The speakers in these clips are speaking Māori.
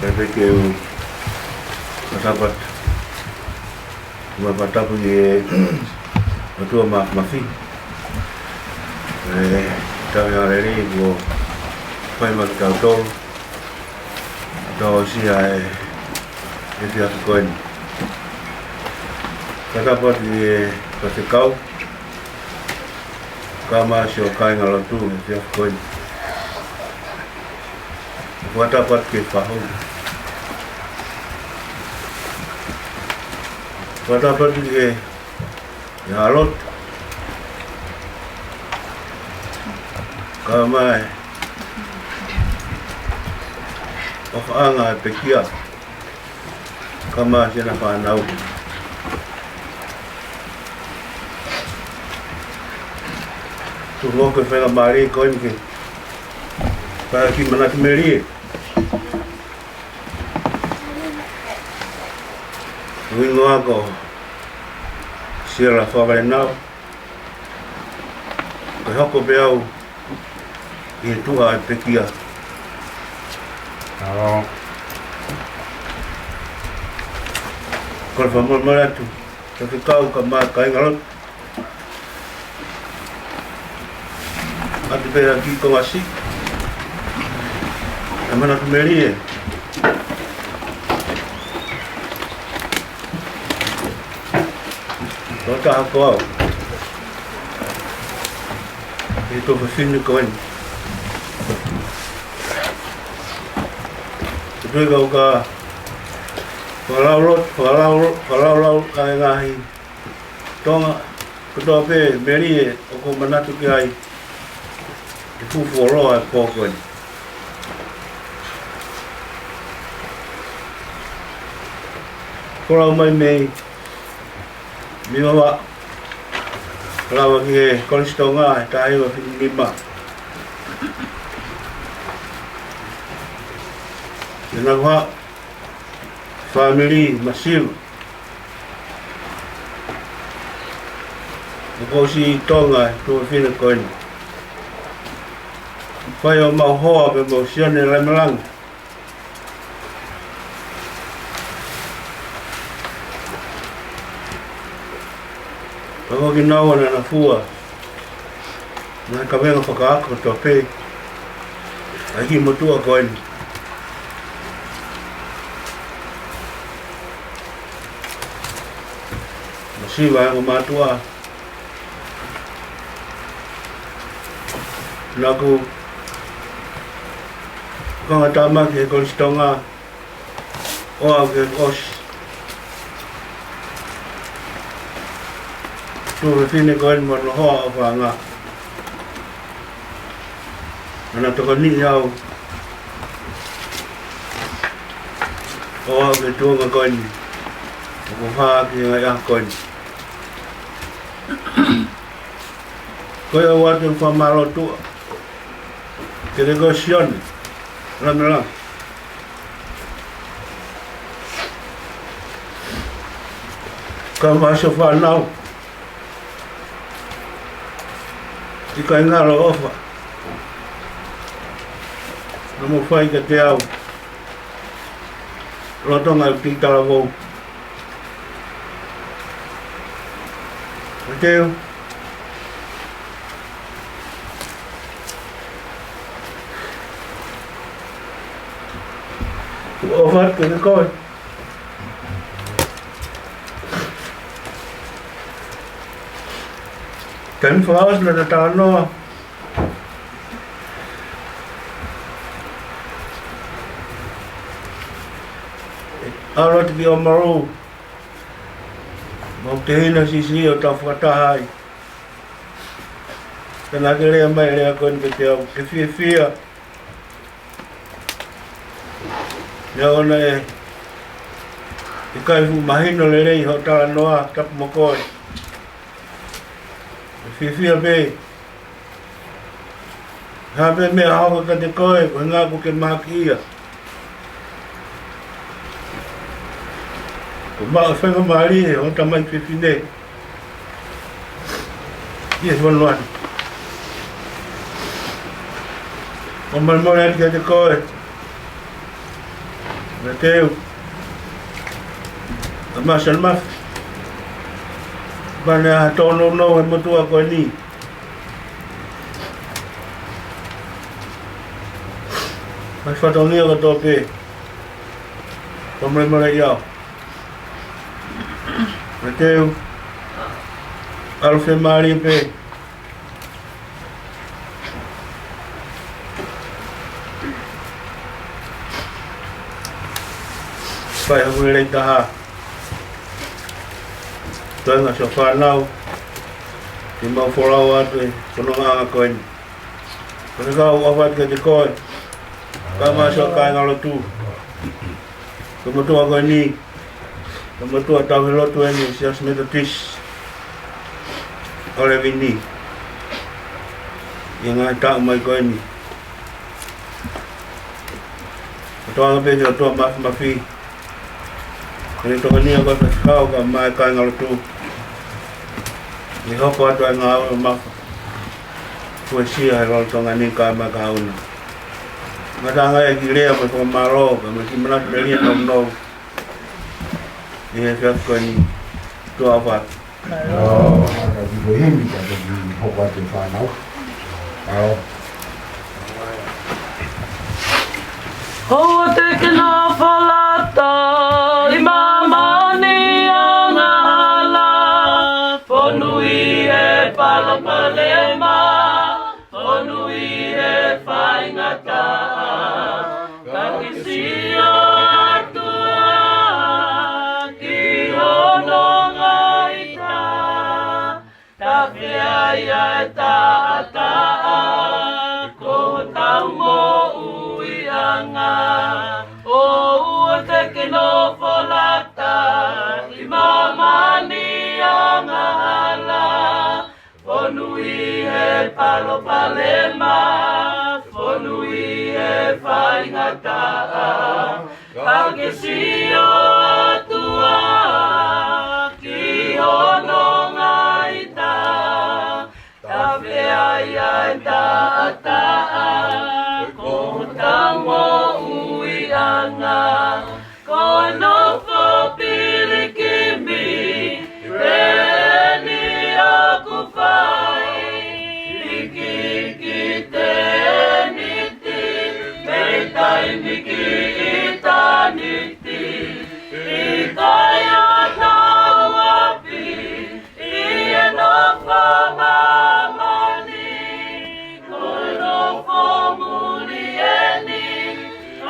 Tapi que o sapat mapatapu ye atua mafi tau ya reri go pai ma tau tol tau sia e dia koin sapat ye pasekau kama sio kai ngalo tu dia koin buat dapat ke faham buat dapat ke ya lot kama anga pekia kama sina panau tu lo que fue mari koin ke para que mana merie wingo ako sira whawai nao kai hoko beau i tua e pekia kore whamormore atu ka te kau ka maa kai ngalot atu pera ki kongasi e mana tu merie Kota hako au ito fasini koin ito ikaw ka walaulot kaya ngahi tonga kuto pe meri o ko manatu ki ai ifufu oloa e kokoin korau mai mei Mimawa lawa ki kolistonga tahi wa lima Yenagwa family masif Mukosi tonga tu fina koin Fayo mauhoa pe mausiane lemelang Ako ginawa na nafua na kami nga whakaako to pe aki motua koin masiwa ang matua naku kung atama ke kolistonga o ke os tu fine koin mo no hoa fa nga ana to ni yao o ke tu nga koin ko ha ki ya koin ko ya wa tu fa malo tu que negociación la como se fa now e kai ngaro ofa no fai que te au lo tonga pinta la vo Mateo ofa que coi Ten flowers na tatano. Alo te o maru. Mau te hina sisi o ta whakatahai. Tana ke rea mai rea koen ke te au. Ke fia. Ia ona e kaifu mahino le rei ho tala noa tapu mokoi. Fia be ha be me hawa ka te koe ko ngā ko ke makia ko maa whenga maari e o tamai whiwhine yes one one o mai mora ka te koe Mateo. Masal mas. Bana tono no he matua ko ni. Mas fatong ni ko to pe. Pamre mara yao. Mateo. Alfe mari pe. Pai ho le ta. Tôi là số phản lâu thì mà follow up thì có nó ngang coi cái câu ở phát cái coi cái mà số cái nào là tu cái mà tu coi ni cái mà tu tao hello tu ni siapa semua tis oleh ini yang ada mai coi ni tu ang pe tu ma fi ini tu ni aku tahu kan mai kai ngal tu ni hopo tu ngal ma poesia hal tu ngani ka ma kaun ngadang ai gile apa tu maro ka mesti menat dari no ni fiat ko ni tu apa ada di bohemi ada di hopo tu fanau Ho te kena whalata I mamani angala Ponui e palapalema Ponui e whaingata Kakisia atua Ki hono ngaita Tawhia ia e taataa Ko taumo O te kino folata I mamani angala Ponui e palopalema Ponui e whaingata Kakesio atua Ki hono ngaita Tawhia ia e taataa Ko tamo uianga Ko nofo pirikimbi Reni aku whai Iki kite niti Meitai miki ita niti Ikaya tau api Ie nofo mamani Ko nofo mulieni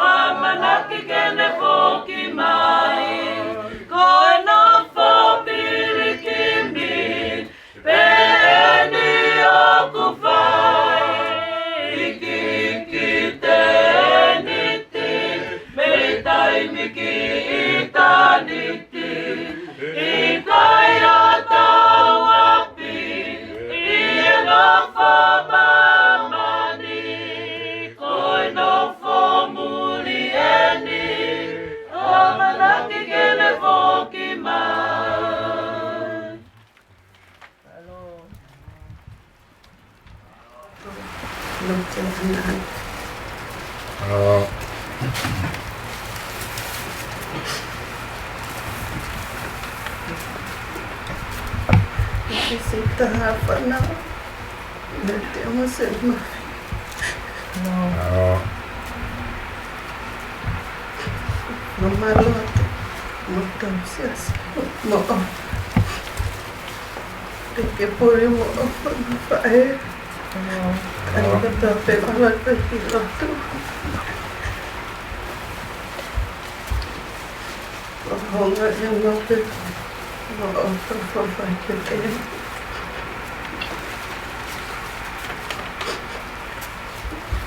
Amanaki kene poki mai Koe no fo pirikimbi Peni oku whai Iki kite niti Meitai miki ita niti Ikai atau api Ie no fo mamani Koe no fo mulieni Amanaki kene poki mai Necesita apa now? Metemos el mar. Mamalote, motosias, mo. De que podemos fazer. Ainda para pegar o piloto. Vamos fazer uma outra fofa que tem.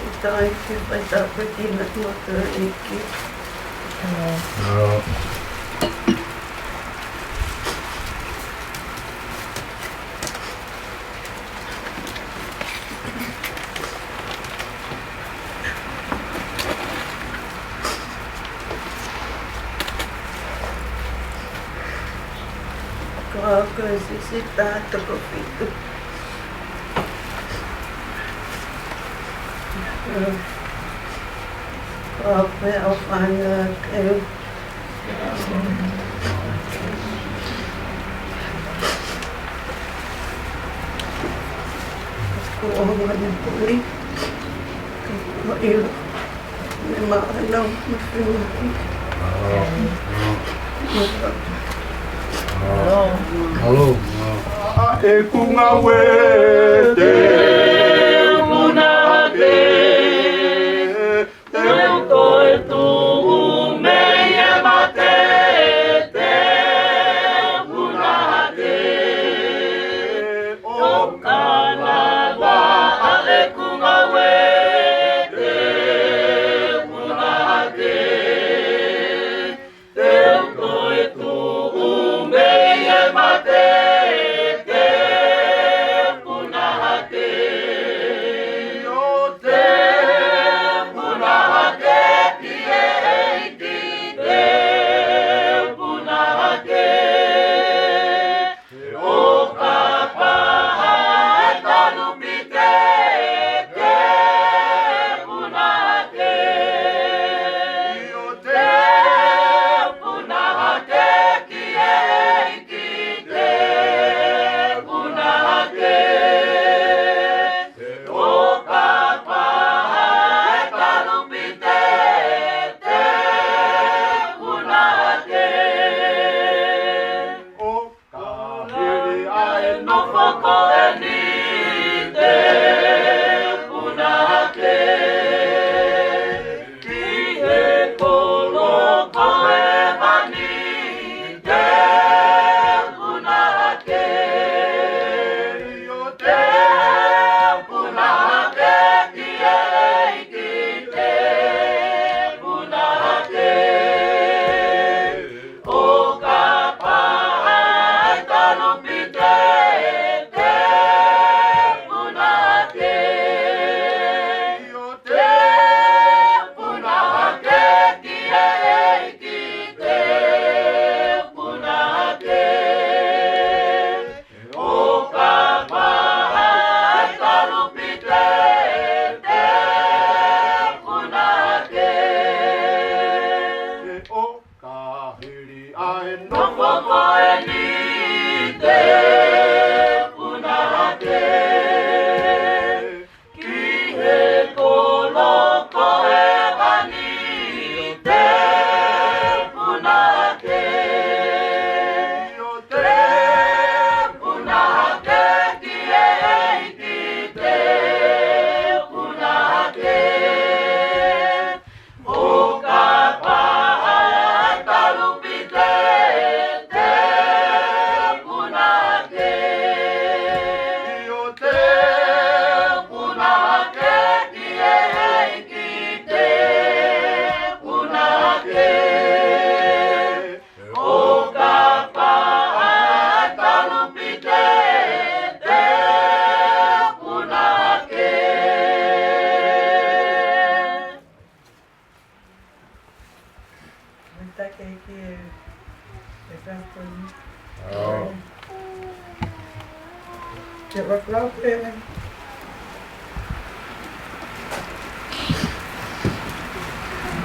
Então aqui vai dar para aqui na motor aqui. Qual coisa se tá, tô com fito. Apa awalnya ke sekolah yang pulih ke memang anak mesti Halo. Eku ngawete Munate Teu toi tu meia matete Munate O kanaba aleku ngawete Munate Teu toi tu meia matete Munate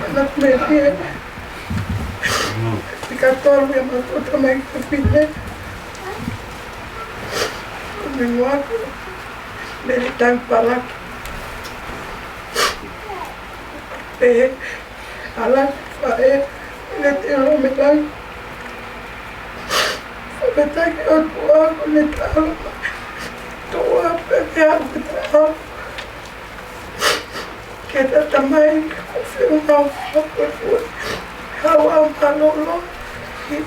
anak media di kantor yang aku tamai kepilih minggu aku dari tanpa lagi alat saya ngetilo melang sampai aku ngetalo tua pergi aku tahu kita tamai firman aku hawa malolo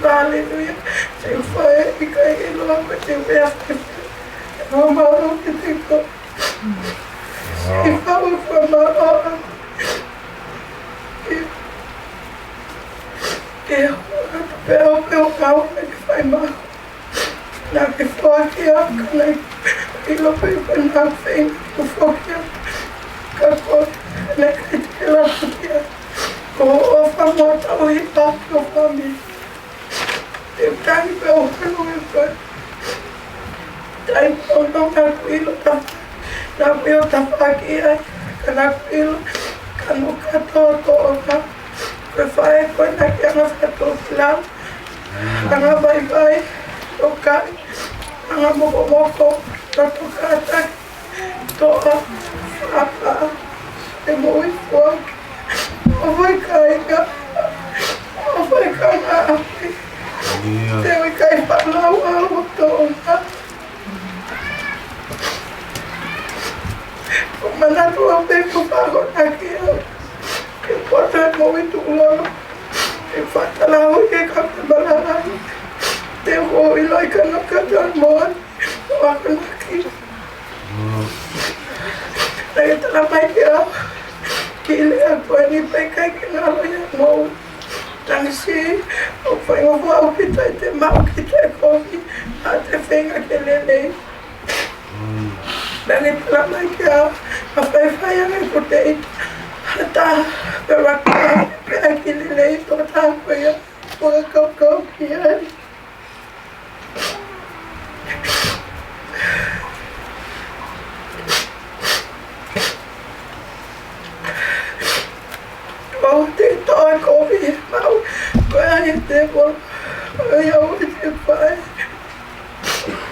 haleluya saya ikai lo aku tiba Mama, kita kau, kita bersama Peo kau lagi fai mah, nak fokia kena ilo pun nak fai tu fokia, kau nak kita fokia, kau apa mau tahu hidup kau kami, tiap peo kau itu, tapi kau nak ilo tak pagi, kena ilo kanu kata koe na ki anga whakatō pilau. Anga vai, tokai, anga moko, toto kātaki, toa, whapa, te moi fuaki, o vai kainga, o vai kanga api, te oi kai whanau alo tōna. O manatua peko whako naki au, ke pota e moi tūlolo, ke whatalau ke kapibalanai, te hoi lai kanakata moan, o ako naki. Nai tala mai ki au, ki lea koe ni pekai ki ngalo ia mou. Tangisi, o whaingo whao ki tai te mau ki te kohi, a te whenga ke lelei. Nai tala mai ki au, a whai angai ko te ita, hata, pe waka, pe ai ki lelei, tō tāko ia, o ka kau ki ai. Mau te toa kopi mau koe ai te mo ai au te pai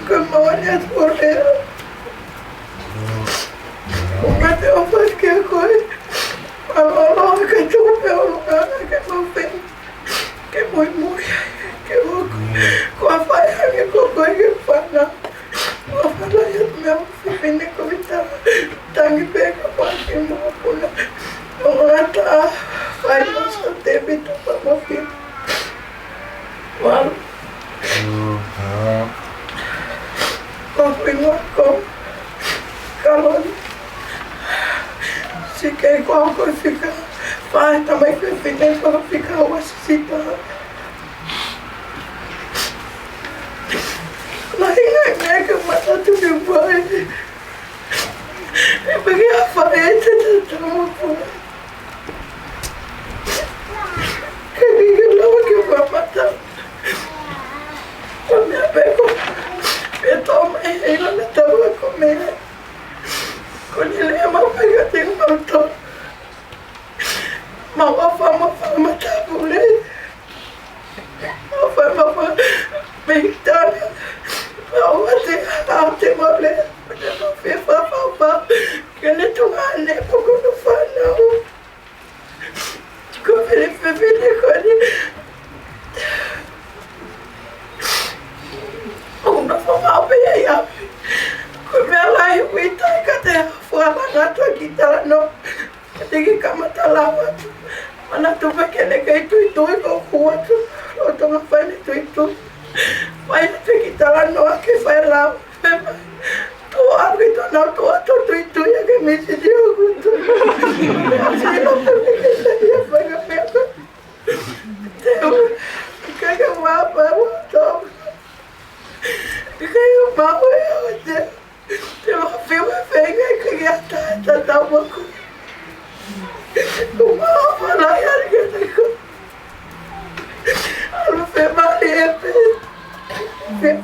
ko mau ni atu rea o me te opa ke koe alo ke tupe o lukana ke mau pen ke moi ke moku ko a whai hange ko koe ke whana o whana ia mea whipine ko vita tangi peka pake mua puna o ngata whai masa te vitu pa moki walu ko whingua ko kaloni si kei ko au koe whika whai tamai koe whine ko whika o asisita lai ngai mea ka mata tunu pai e pagi a whai e te tamo pua kaya lawa ke whamata. Ko mea peko, pe tō mai heila me taua ko mea. Ko ni lea mau peka te ngauto. Mau a whama tāpule. Mau whama meitana. Mau a te hao te maule. Pena no whiwha whapa. Kele tunga ane poko no whanau. Ko vele ko ni o na whamau pe ai api ko mea lai hui tai ka te whala ngata ki tala no ka te ki kamata lawa mana tupe kele kei tui ko kuatu o tonga whaine tui whaine tui ki tala no a ke whai lau tō api tōna tō ato tui a ke misi di o kutu mea sino pune ke tai a whainga mea ko te ui kaya wapa wato kaya wapa e o te wawhiwa whenga e kaya ta taumaku kumao whalai ari ke te ko alu whemari e pe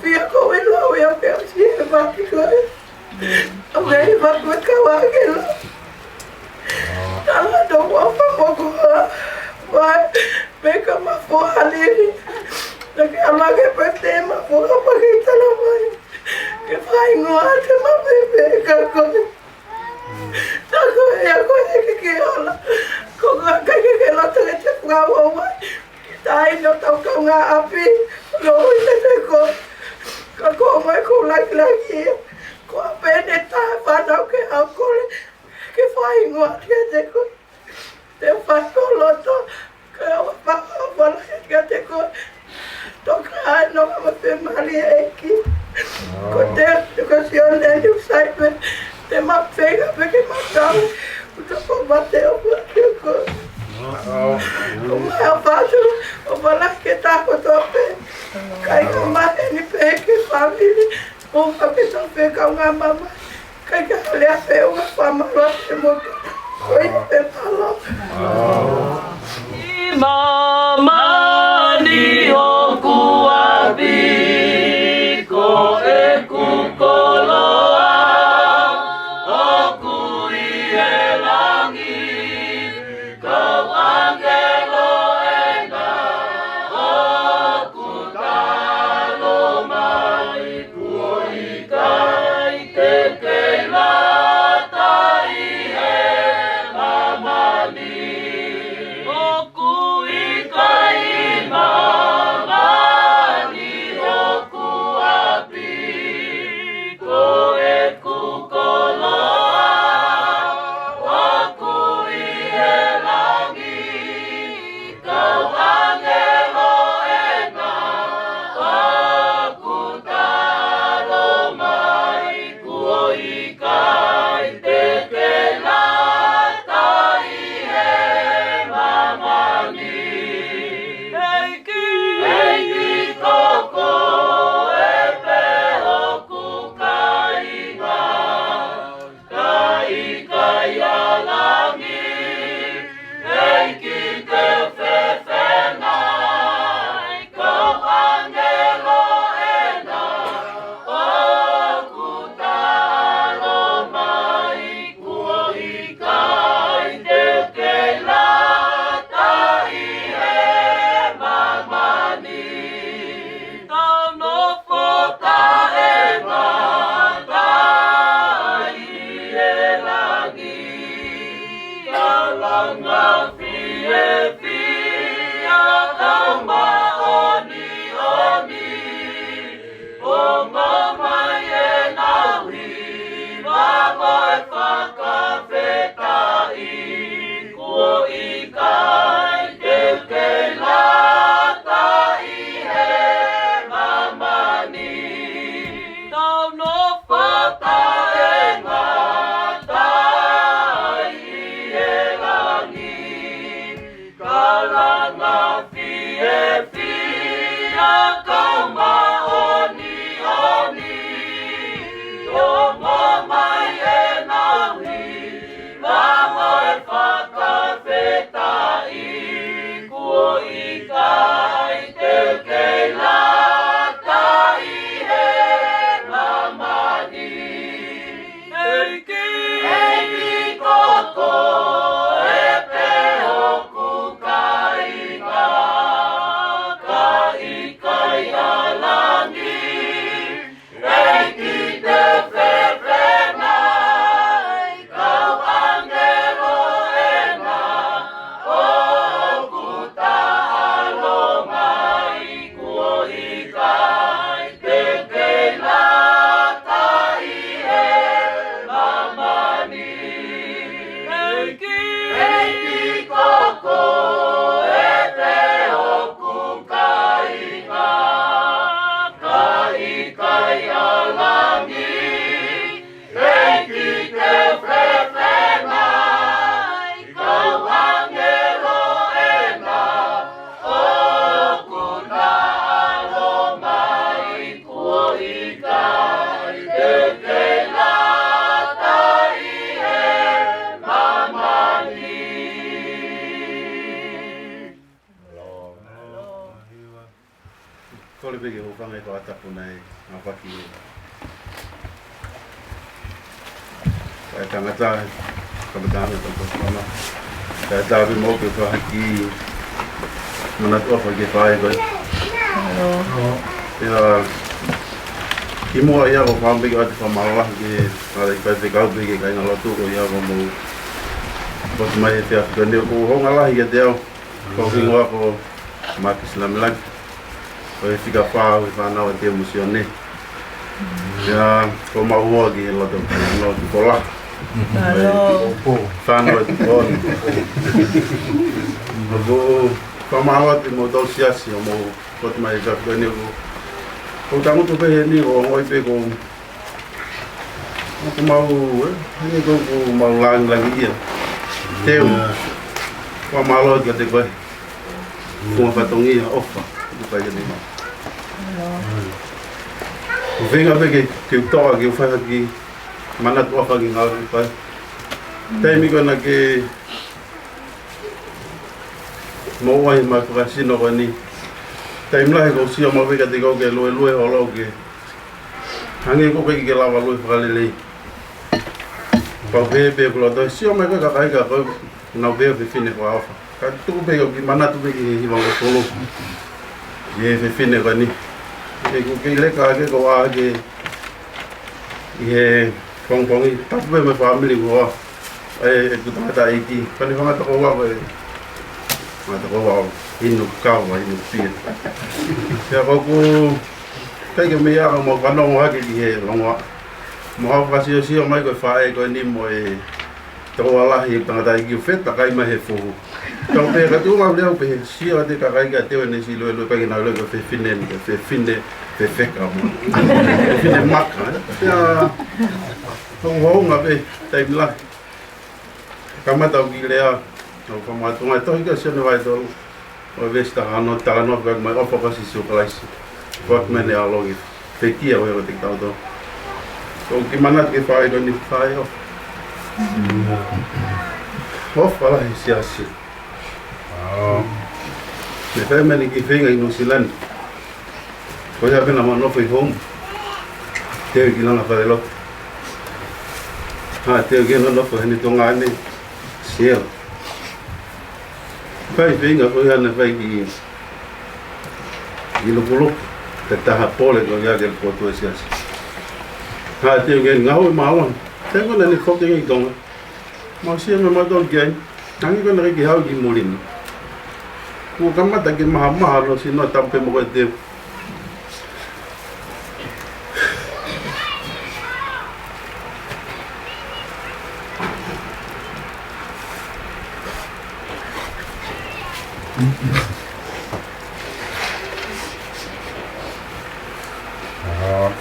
whia ko e lau e o ke o si e maki koe o rei waku e kawake lau tala do wapa moko vai peka mafuali lagi alage pete mafuha pakita la mai ke fai ngoa te mabebe ka ko tako ya ko ke ala ko ka ke la te wa wa tai no tau ka nga api lo te ko ka ko mai ko lagi ko pene ta fa no ke akole ke fai ngoa te ko te fai loto ka wa ka te ko toka no ma pe mali eki ko te ko si on le du sai te ma pega porque ma tau uta ko bate o ko o ma fato o bala que tá ko tope kai ko ma ni pe que família o ka pe so pe ka nga mama kai ka le a pe o fama ro te mo oi pe palo Mama ni oku abi ko e kukoloa oku i e langi kau angelo e na Kole pege ho kanga ko atapu nai ngapaki. Kai tangata kabetana ko kama. Kai tabi mo ke ko haki. Mana to fa ke pai ko. Ya. Kimo ya ko pambe ko atu mala ke ala ka te ka pege kai na lotu ko ya ko mo. Bos mai te af ko ko ho ngala ya deu. Ko ngwa ko makis lamlang. Oi fica fácil, vai na hora de emocionar. Já como a rua aqui lá do no do colar. Fano de bom. Vou como a hora de mudar o ciência, mo pode mais já ganhar o tá muito bem ali, o oi pegou. Como o ele com uma languia. Teu. Como a hora de vai. Com a batonha, opa. Vai de mal. Venga porque que eu tô aqui eu faço aqui mana tua aqui na faz tem me quando que não vai mais para assim não vai tem lá que se uma vez que digo que lo holo que hangi ko que lá vai lo para ele para ver pelo do se uma vez que cai que não vê fine para alfa que tu pega que mana tu pega que vai solo e fine para ni que le cague ko age ye kong tapi me family ko tu tak iki kan dia ngata ko wa ngata ko wa inu ka wa inu pia ya ko kai ke me ya mo kanong wa ke ye long wa mo ha fa si mai ko fa ko ni mo to wala hi tanga iki fet ta kai ma he fu to pe ka tu ma le pe si o de ka kai ga te ne si lo pe na lo ko fe fine perfect mo fine mak ya không hố mà về tìm lại các mắt tàu kia là nó không mà tụi tôi cái xe này đó ở về nó ta nó cái mà ở phố xí số lại vật mình là lo cái kia ở cái tàu đó còn cái mana cái file đó ni file off là cái xe để phải mình cái phim người New Zealand có ra bên làm nó phải không theo cái nó phải lo theo cái nó phải hình tung anh đi xíu phải phim người phải anh phải cái lúc cái ta hấp bò lại có ra cái photo xíu theo cái ngáo máu thế có nên không cái tung mà xíu mà đâu cái anh có nói cái hao cái mulin cô cắm mắt cái mahal nó xin nó tập cái một cái điều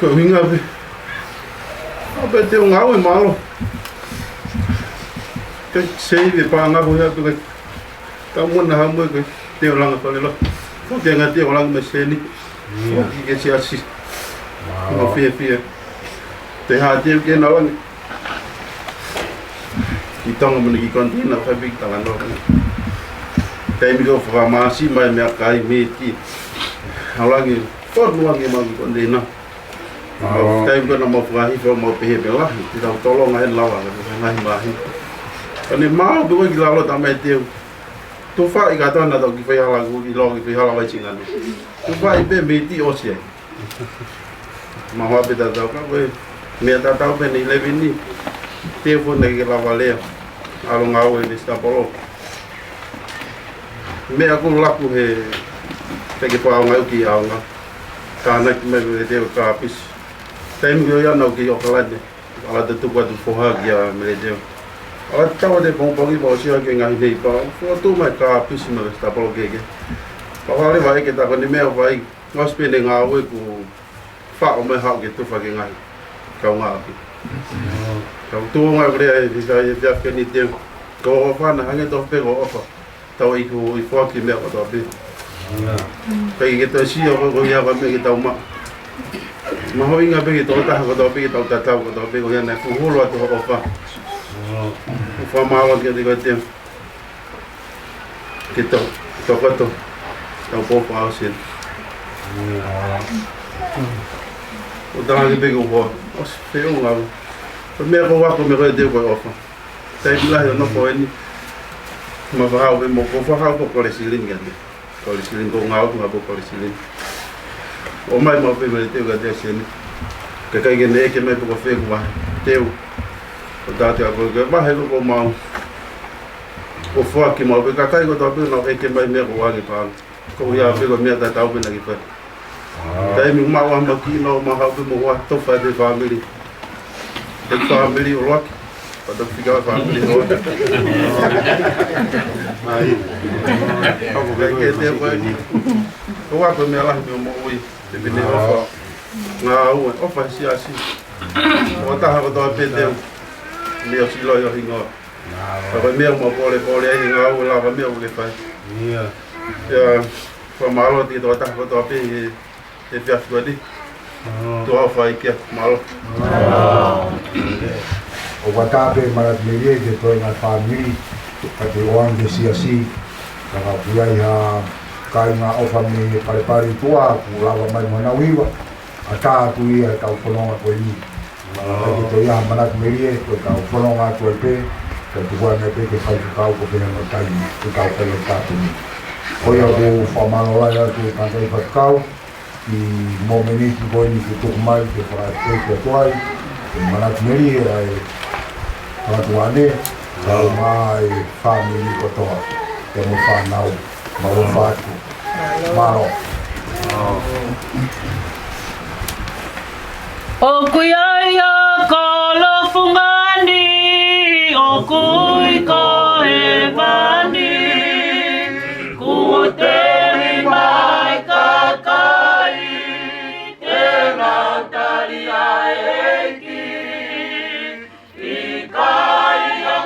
cái hình nào vậy? Bên tiêu ngáo rồi mà luôn. Cái xe thì ba ngáo rồi cái Kamu na hamu ke te lang ko lo. Ko te ngati orang meseni. Ki ke si asi. Mo fie. Te ha te ke na lang. Itong mo ngi kontina fa big tangan no. Te mi go fra masi mai me kai me ki. Halangi for luangi ma kontina. Te mi go na mo fra hi fo mo pe lah. Ti tau tolong ai lawa ngai mai. Ani mau do ki lalo ta mai te. Tu fa I kata na to ki fa hala ku ki lo ki hala wai chingan. Tu fa I pe me ti osia. Ma wa pe ta ka we me ta ta pe ni le vini. Te fo na ki la vale. Alo ngau e sta polo. Me aku laku he pe ki pa ngau ki au nga. Ka na ki me te ka pis. Tem yo ya no ki o kala de. Ala de tu kwa tu fo ha ki ya me le Ala tawa de pong pongi bo sia ke ngai nei pa. Fo tu mai ka pisi no sta polo ke. Pa wale vai ke ta ko ni me vai. Ngos pe ne nga we ku fa o me ha ke tu fa ke ngai. Ka nga pi. Ka tu nga bre di sa ya ke ni te. Ko fa na hange to pe go ofa. Tawa I ku I fo ki me ko to pe. Pe ke to si o ko ya ba me ke ta ma. Ma ho inga pe ke to ta ko to pe ta ta ko to pe ko ya na fu holo to ofa. Fa mawa ke digo tem. Kita to tau po pa sin. O tanga ke pego po. Os feo nga. Me ko wa ko me ko de ko ofa. Tai bila no po ni. Ma va o mo ko fa ko le silin ga. Ko le silin ko nga ko le silin. O mai mo pe me te ga de sin. Ke kai ke ne ke me ko fe ko wa. Teu. O date a ko ba he ko mau. O fo ki mau be ka kai ko to be no e ke mai me ko wa ki pa. Ko ya be ko me ta tau be na ki pa. Dai mi ma wa ma ki no ma ha be mo wa to fa de family. De family o rock. Pa do fica family no. Mai. Ko be ke te ko ni. Ko wa ko me la mi mo wi. De be ne o fa. Nga o fa si asi. O ta ha ko to pe de. Leo si lo yo hingo. Pero me mo pole hingo la va me o le fa. Ya, fa malo ti to ta ko to pe e fi afgo di. To fa ke malo. O wata pe marat merie de to na family ka te wan de si ka pua ya kai na o family pare tua ku lava mai mana wiwa ata tu ia ka ufonga ko ni. Kita ya manak merie ko ka ufonga ko pe ka tu wa me pe ke fa ka ko pe na tai ku ka pe le ta tu. O ya do famalo la ya tu ka tai fa ka I momenti ko ni ku mai ke fa ke toai manak merie ai Tuane, kalau mai family kotor, temu fanau, mau fatu, maro. Okuyaya kalau fungani, okuy ko evani, kuteri mai kakai, tenang tari aeki. Ikaya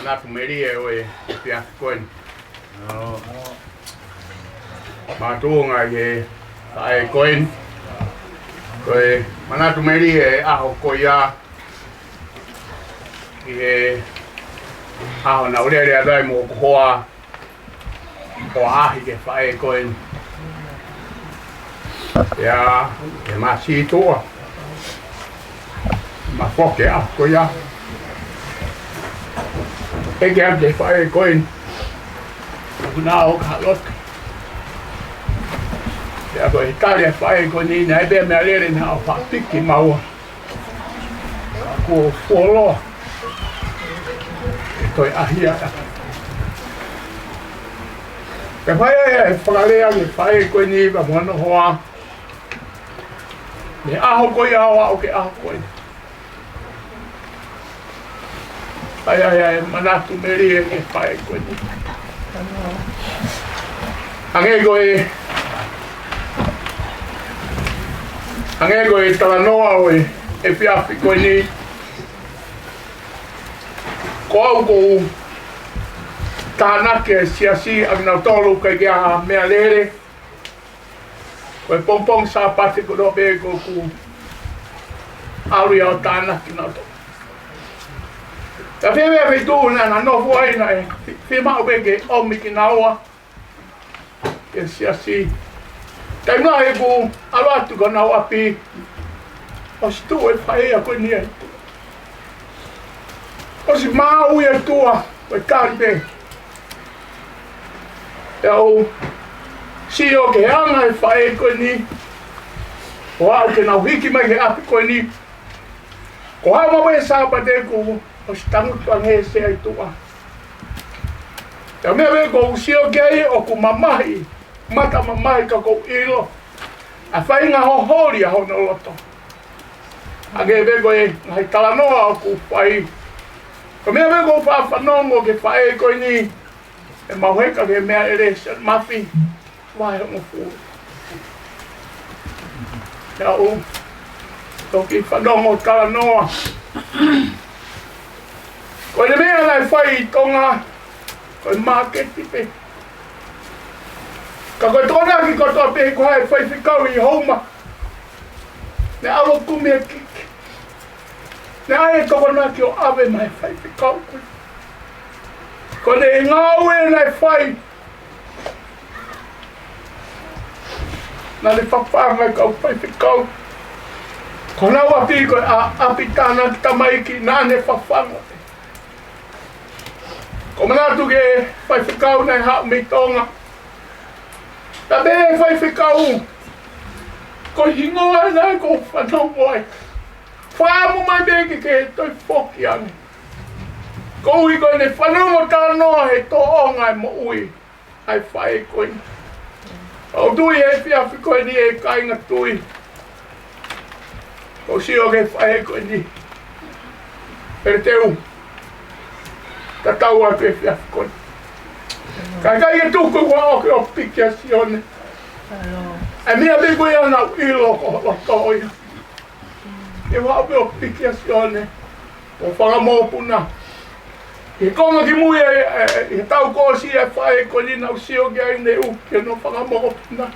manatu merie oe pia koin. Matunga ye ai koin. Koe manatu merie aho koia. Ye aho na ure dai mo koa. Koa ke fai koin. Ya, masih itu mafok ya, koya. Egam de fai koin. Now kalot. Ya ko Italia fai koin ni na be me alere na fa piki mau. Ko folo. Toi ahia. Ke fai falarea ni fai koin ni ba mono hoa. Ne aho koi awa o ke aho koi. Ai, manatu merie ke whae koi ni. Ange koe talanoa oe e whiawhi koi ni. Ko au kou tānake siasi ang tolu kai ke aha mea lere. Koe pompong sa pati ko dobe ko ku auri au tāna ki nā tō. Ta whewe tū na nofu aina e whima ube ke omi ki naua. Ke siasi. Tai ngā e ku aluatu ka nau api. O si tū e whae a koe nia. O si maa ui e tua koe kāripe. Te au si o ke anga e whae koe ni. O au ke nau hiki mai ke api koe ni. Ko hama we sāpa te ku o si tangutu ange se ai tua. Te mea we ko si o ke ai o ku mamahi. Mata mamahi ka kou ilo. A whai ngā hohori a hono loto. Age we ko e ngai talanoa o ku whai. Ko mea we ko whawhanongo ke whae koe ni. E mauheka ke mea ere se mafi. Vai hongo fūru. Ia o, toki whanongo talanoa. Koe ne mea nai whai I tonga, koe māketi pe. Ka koe tōna ki kotoa pe ko hai whai whikau I houma. Ne awa kumea kiki. Ne ae toko nā ki o awe mai whai whikau koe. Ko ne ngāue nai whai. Nā le whawhanga kau whai whikau. Ko nā wapi koe a api tāna ki tamai ki nā ne whawhanga. Ko manatu ke whai whikau nei hau mi tonga. Ta be whai whikau. Ko hingoa nai ko whanongo ai. Whaamu mai beki ke toi whoki ange. Ko ui koe ne whanongo tānoa he tō onga e mo ui. Ai whai koe. O tui e whiawhi koe ni e kainga tui. Ko si o ke whae koe ni. Pere teu. Ta tau a ke whiawhi koe. Kai e tuku kua o ke o piki a si one. E mea me koe ana ilo ko loto oia. E wao me o piki a si one. O whangamopuna. E konga ki mui e tau kōsi e whae ko ni nau sio ki ai ne uke no whangamopuna.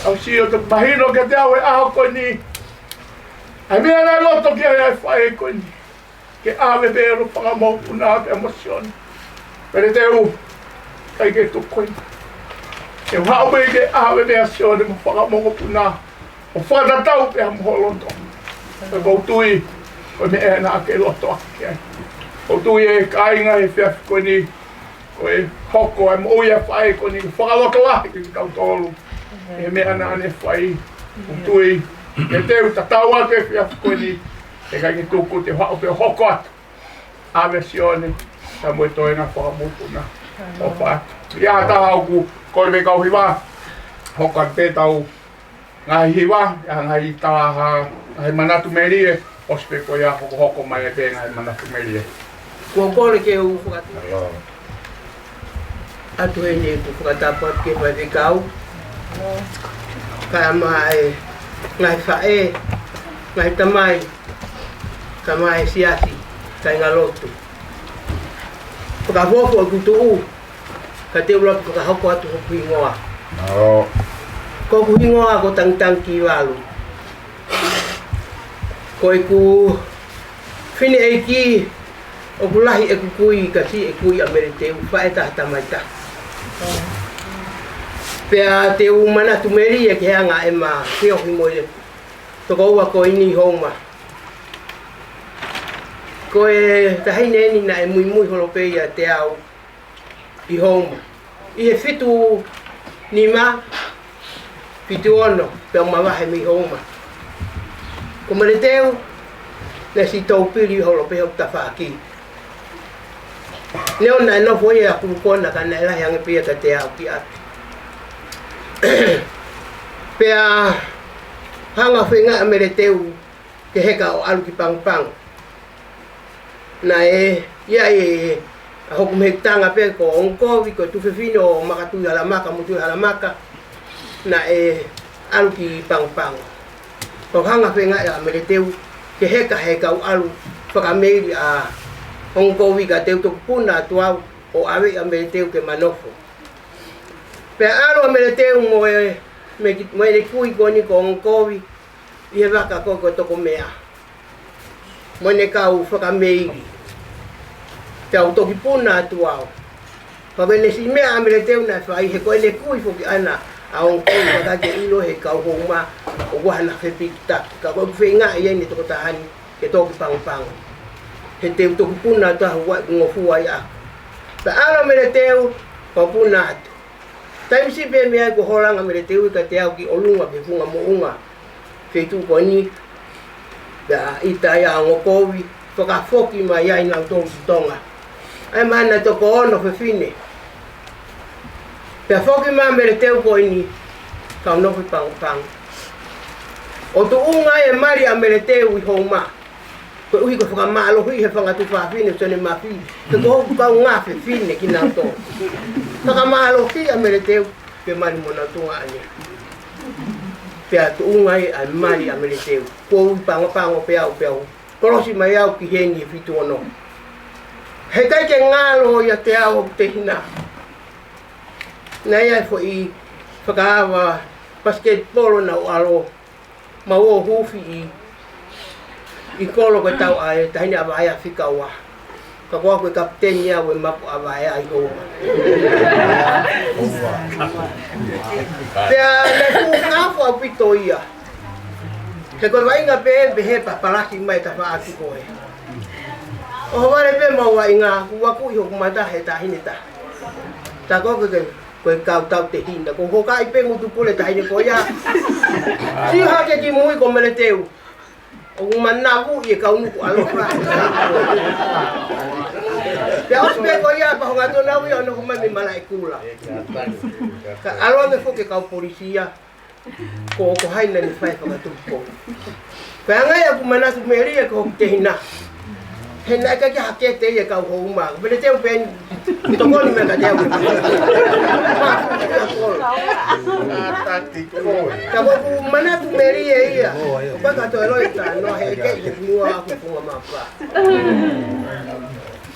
Au sio te mahino ke te au e aho ko ni. Ai mea nai loto ki ai whae ko ni. Ke awe bero whangamopuna ke emosioni. Pere te u, kai ke tukoi. E whao me ke awe mea sione mo whangamopuna. O whanatau pe hamholonto. E koutui, ko me e nā ke loto aki ai. O tui e kainga e whiawhi koe ni, ko e hoko e mo ia whae koe ni, whakaloto lahi ki kau tolu. E mea nāne whai, o tui, e teu tatau ake e whiawhi koe ni, e kai ki tuku te whao pe hoko atu. Awe sione, ta moe toi ngā whakamupuna. O wha, ia taha au ku, koe me kau hiwa, hoko atu pe tau ngā hiwa, ia ngā I taha, ngā manatu merie, ospe ko ia hoko mai e pe ngā manatu merie. Kua kore ke u whakatapa. Atu e ne ku whakatapa ke whai whikau. Kai mai ngai whae, ngai tamai, ka mai siasi, kai ngā lotu. whakawhofu o kutu ka te ula ka hoko atu hoku ingoa. Ko ku ingoa ko tang ki walu. Ko ku fini eiki o kulahi e kukui kasi e kui a mere te uwhae tahta mai ta. Pea te umana tu meri e ke hanga e ma ke ohi moe toko ua ko ini homa. Ko e tahine eni na e mui holopeia te au i homa. I he fitu nima fitu ono pea mawahe mi homa. Ko mare teo na si tau pili holope o ta whaaki. Leo na no foi a kulukona kana ela yang pia ka te au ki atu. Pea hanga whenga a mere teu ke heka o alu ki pang. Na ia a hoku mehtanga pe ko onkovi ko tufefino o makatui halamaka, mutui halamaka na alu ki pang. Ko hanga whenga a mere teu ke heka o alu whakameiri a onkovi ka teu toku puna tuau o awe a mere teu ke manofo. Pe alu a mere teu moe ne kui koni ko onkovi i he waka koko toko mea. Moe ne kau whakameiri. Te au toki puna tuau. Pawene si mea a mere teu na whai he koe ne kui foki ana a onkovi wakake ilo he kau homa o wahana whepikita. Ka koe whenga i ene toko tahani ke toki pang. He teu toki puna tahu wai ngofua i ako. Pa ala mere teu pa puna atu. Taimi si pe mea ko holanga mere teu ka te au ki olunga ke funga mounga. Feitu ko ni da ita ia ngokovi whakafoki mai ai nang tōu tonga. Ai mana toko ono whewhine. Pea whoki maa mere teu ko ini kau nofi pang. O tu unga e mari a mere teu i homa. Ko uhi ko whakamalohi he whangatu whawhine sone mawhi. Te ko hoku kau ngā whewhine ki nang tōu. Whakamalohi a mere teu pe mari mona tunga ane. Pea tu unga e a mari a mere teu. Ko ui pango peau. Korosi mai au ki heni e fitu ono. He kai ke ngalo ia te au te hina. Nei ai fo i whakaawa basketball na o alo. Ma o hufi i kolo koe tau ai tahini awa ai a whika ua. Ka koa koe kapteni au e mapu awa ai ai homa. Pea nei fu ngafo au pito ia. He koe wainga pe he papalaki mai ta whaaki koe. O haware pe mau wainga waku i hoku mata he tahine ta. Ta koe kau tau te hina. Ko hoka i pe ngutu pule tahine koe ia. Si hake ki mui ko mele teu. O manavu i kau nuku alofa. Pea ospe koe ia pa honga tonau ia ono kumami malai kula. Ka aloa me foke kau polisia. Ko haina ni whai whakatupo. Pea ngai aku manatu meria ko te hina. He nai ka ki hake te ia kau houma. Pele teu pen tokoni me ka teu. Ka ku manatu meria ia. Pa ka to eloi ta no he ke mua aku funga mapa.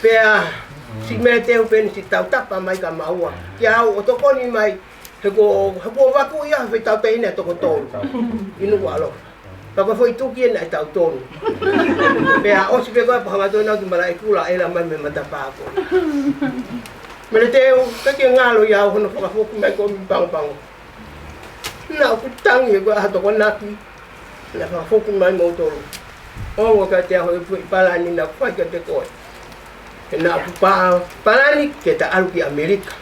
Pea si me teu pen si tau tapa mai ka maua. Ki au o tokoni mai he ko waku ia he tau te ina toko tonu. Inu alo. Papa foi tuki na tau tonu. Pea osi pe koe pahanga tonu ki malai kula ela mai me matapako. Mele teu ke ngalo ia hono whakafoku mai ko pang. Na ku tangi ko ato ko naki. Na whakafoku mai mo tolu. O ka te ho palani na kwai ka te koe. Na ku palani ke ta alu ki Amerika.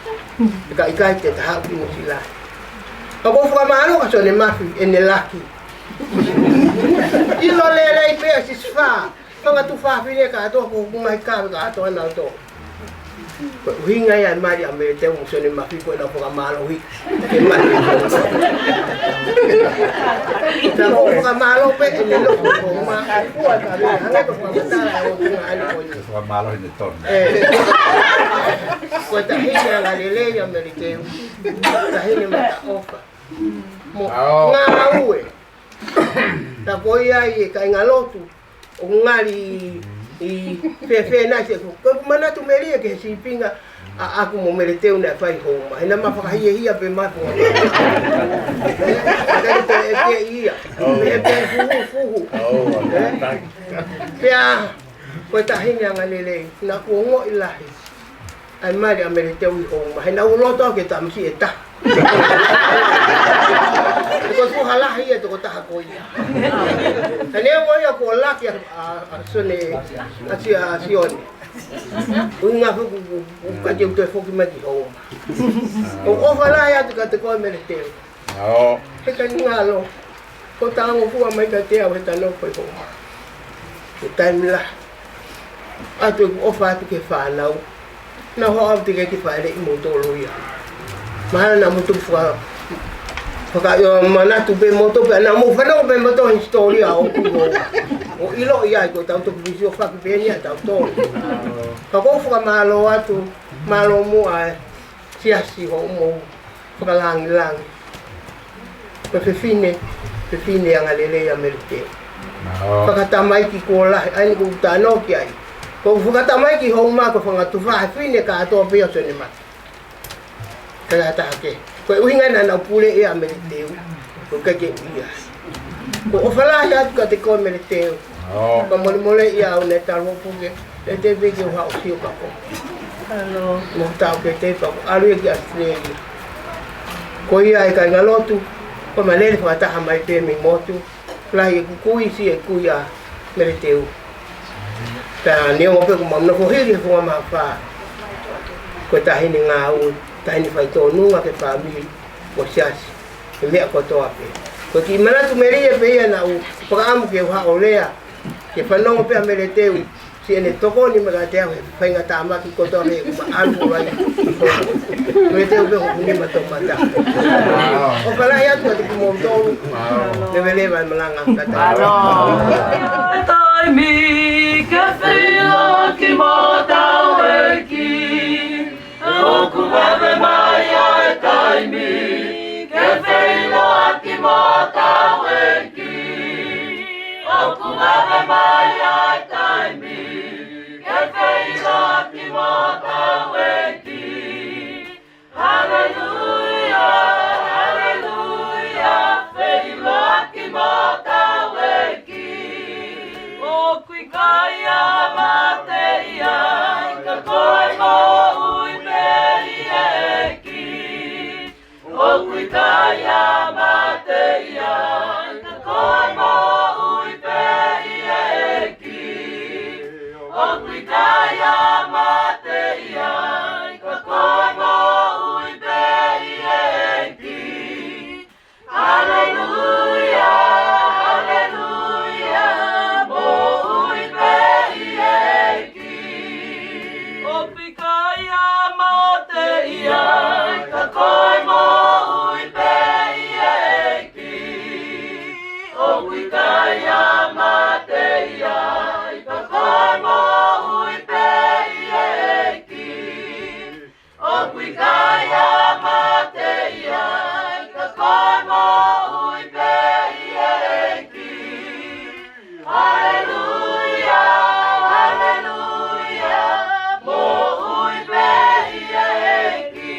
Ka ikai te ta hapi mo sila. Ako whakamano ka sone mafi ene laki. Ilo lele i pea si sfa. Panga tu whawhine ka ato ko kumai ka ato ana ato. Uhinga ia mari a me te mo sone mafi ko na whakamano hui. Ke mari. Na ko whakamano pe ene lo ko ma. Hanga ko whamatara o tunga ani ko ni. Whakamalo hine tonu. Ko ta hina la lele ia meri teu. Ta hina mata ofa. Mo ngā ue. Ta ko ia i ka inga lotu. O ngari I fe na se ko mana tu meri ke si pinga aku mo mere teu na fai ho ma ina ma fa hia pe ma ko ke ia pe fu pe a ko ta hinga ngalele na ko ngo ilahi ai mai a mere teu ho ma ina ulo to ke ta msi eta ko fu hala hia to ko ta ko ia ane mo ya ko la ki a sone a sione unga fu ka je to fu ki ma ki ho o hala ya to ka te ko mere teu e ka ngalo ko ta ngo fu mai ka te a ta no ko ho ko time la atu o fa ke fa na na ho ab te ke fa le mo to lo ya mana na mo tu fa Paka yo mana tu be moto be na mo fano be moto historia o o ilo ia ko tau to visio fa be ni tau to ka ko fa malo atu malo mo a si ho mo fa lang pe fine yang alele ya merite paka tamai ki ko la ai ko tano ki ai ko fa tamai ki ho ma ko fa tu fa fine ka to be so ni ma kaya ta ke ko uhinga na pule e ameriteu ko ka ke ia ko o fala ya ka te ko ameriteu ko mole ia o ne talo puge e te ve ke ha o si o ka ko ano mo ta ke te pa alu ki australia ko ia e ka ngalotu ko manele fa ta mai pe mi motu la e ku si e ku ia ameriteu ta ne o pe ko mamna ko hiri fo ma fa ko ta hini nga u tani fai to nunga ke family o siasi e mea ko to ape ko ki mana tu meri e pe na u pa am ke ha olea ke fanongo pe amere teu si ene toko ni maga te ave fai nga tama ki ko to me ma albu rai ko te u ko ni ma to mata o kala ya tu ki mo to le vele va malanga ta mi ke fila ki mo ta ki o kumabe mai ai taimi ke feilo aki mota weki o kumabe mai ai taimi ke feilo aki mota weki hallelujah hallelujah feilo aki mota weki o kuikaya mateia ka koi mo o kuitaya mateia ka koe mo ui peia eki o kuitaya mateia ka koe mo ui peia eki hallelujah hallelujah mo ui peia eki o kuitaya mateia ka koe mo Kaya mateia ka koe mo ui peia eki o kui kaya mateia ka koe mo ui peia eki hallelujah hallelujah mo ui peia eki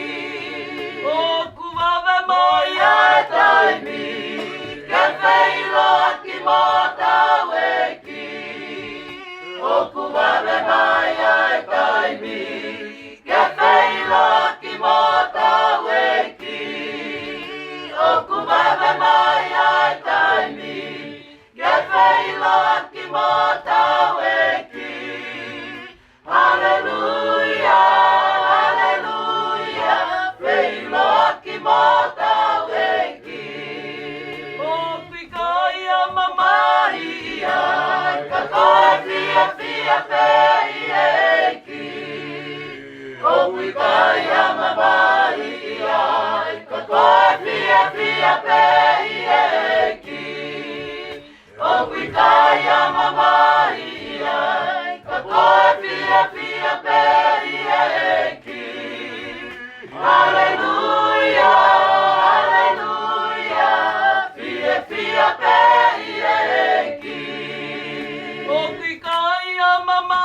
o kumawe mai ai taimi ke feilo mota weki o kumabe mai ai taimi ke feilo ki mota weki o kumabe mai ai taimi ke feilo ki mota weki hallelujah hallelujah feilo ki mota weki o pikaya Maria, ka koe fia fia peia eki. O kuikaya Maria, ka koe fia fia peia eki. O kuikaya Maria, ka koe fia fia peia eki. Hallelujah, hallelujah, fia fia peia eki. O kuikaya Mama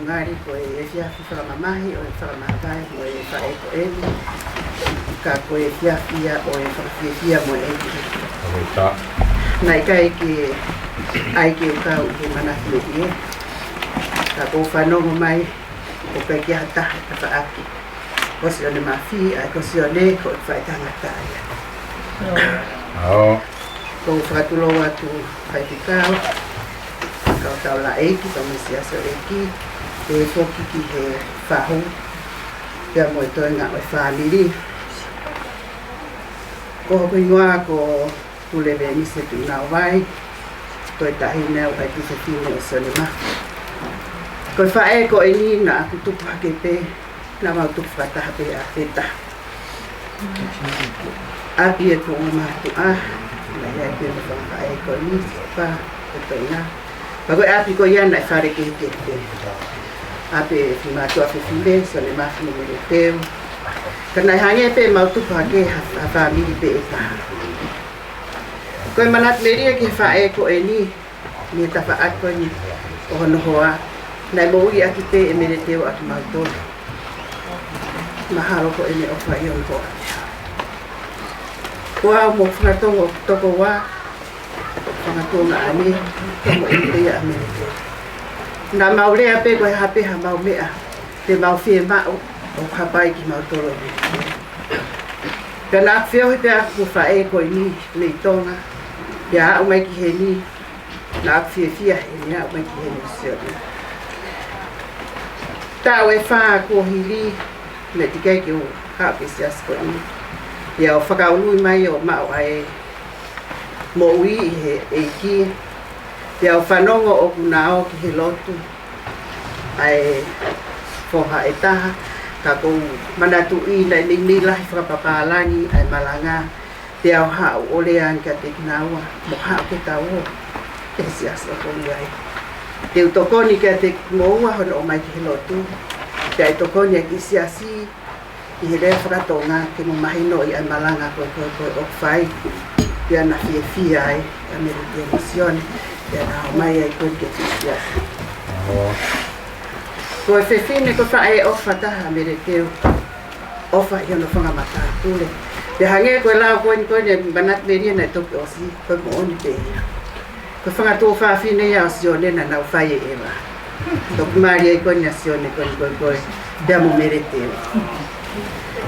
Ngari ko e fia fia mamahi o fia mamahi o e fa e ko e ka ko e fia o e fa fia mo e Ta. nai kai ki ai ki ka o ki mana ki e ka ko fa no mai o ka ki hata fa aki ko si ole mafi ai ko si ole ko fa tanga ta ya ko fa tu lo wa tu fa ti ka ka la e ki pa me sia so e ki e foki ki he whahu pia mo e toi ngā o whāmiri ko hoku ingoa ko tulewe nise tu ngā wai toi tahi neo ai tu se tine e sone ma ko whae ko e ni ngā aku tupu hake pe ngā mau tupu whataha pe a wheta api e ko o mātu a na ia ki e whae ko ni wha e toi ngā Pako e api ko iana e whare ke te te. Ape e fi mātua whiwhile, so le mahi me le teo. Kana e hange pe mautupu hake ha whamiri pe e taha. Koe manat meria ki whae ko e ni e tawha ako ni o hono hoa. Nai mo ui aki te e me le teo aki mautona. Mahalo ko e ne o whai on ko ati. Kua mo whanatongo toko wā. Whangatona ane, tomo i te a mene te. Nā maurea pe koe hape ha mau mea, te mau whie mao o hapai ki mau toro i mene. Ka nā whio he pe aku whae koe ni nei tonga, te a au mai ki he ni, nā whie whia he ni au mai ki he ni sio ni. Tau e wha ko hili, ne tikai ki o hape si asko ni. Ia o whakaului mai o mao ai mo ui i he eiki, te au whanongo o kunao ki he lotu, ai whoha e taha, ka kou manatu i nei ni lahi whakapapālangi ai malanga, te au hao ole an ka te kinaua, mo hao ke tau o, e si asa koni ai. Te utokoni ka te moua hono o mai ki he lotu, te ai tokoni a ki si asi, i he rea whakatonga ke mo mahino i ai malanga koe o whai, Pia na fia ai, a meri te emosione, pia na o mai ai koe ke fia. Ko e whewhine ko whae ofa taha meri teo, ofa i ono whangamata tule. Te hange koe lao koe ni koe ne manat meria na toki osi, koe mo oni te ia. Ko whangato whawhine ia o sione na nau whae e ewa. Toki maari ai koe ni a sione koe, pia mo meri teo.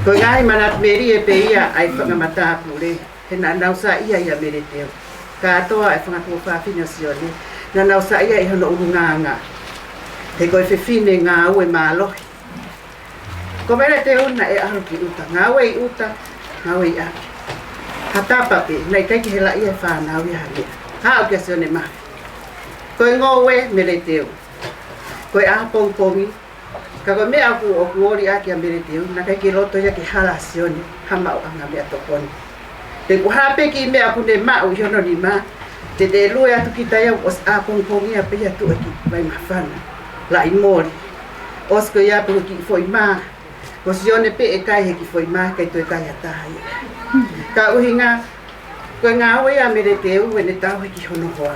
Koe ngai manat meria pe ia ai whangamata tule. He nā nausa ia mere teo. Ka atoa e whangatua whawhina sione, nā nausa ia i hono urunganga. He koe whewhine ngā ue mālohi. Ko mera te una e aru ki uta. Ngā ue i uta, ngā ue i aki. Ha tāpape, nei kaiki he la ia whanau i hanea. Ha au kia sione mahi. Koe ngō ue mere teo. Koe aha pongpongi. Ka koe mea aku o kuori aki a mere teo, nā kaiki loto ia ki hala sione, hamau anga mea tokoni. Te kuhape ki mea kune mau i hono ni ma, te lue atu ki tai au os a pongpongi a pe atu ki mai mawhana, la i mori. Os ko ia pe ki foi ma, ko sione pe e kai he ki foi ma, kai toi kai ataha ia. Ka uhi ngā, koe ngā oe a mere te ue ne tau he ki hono hoa.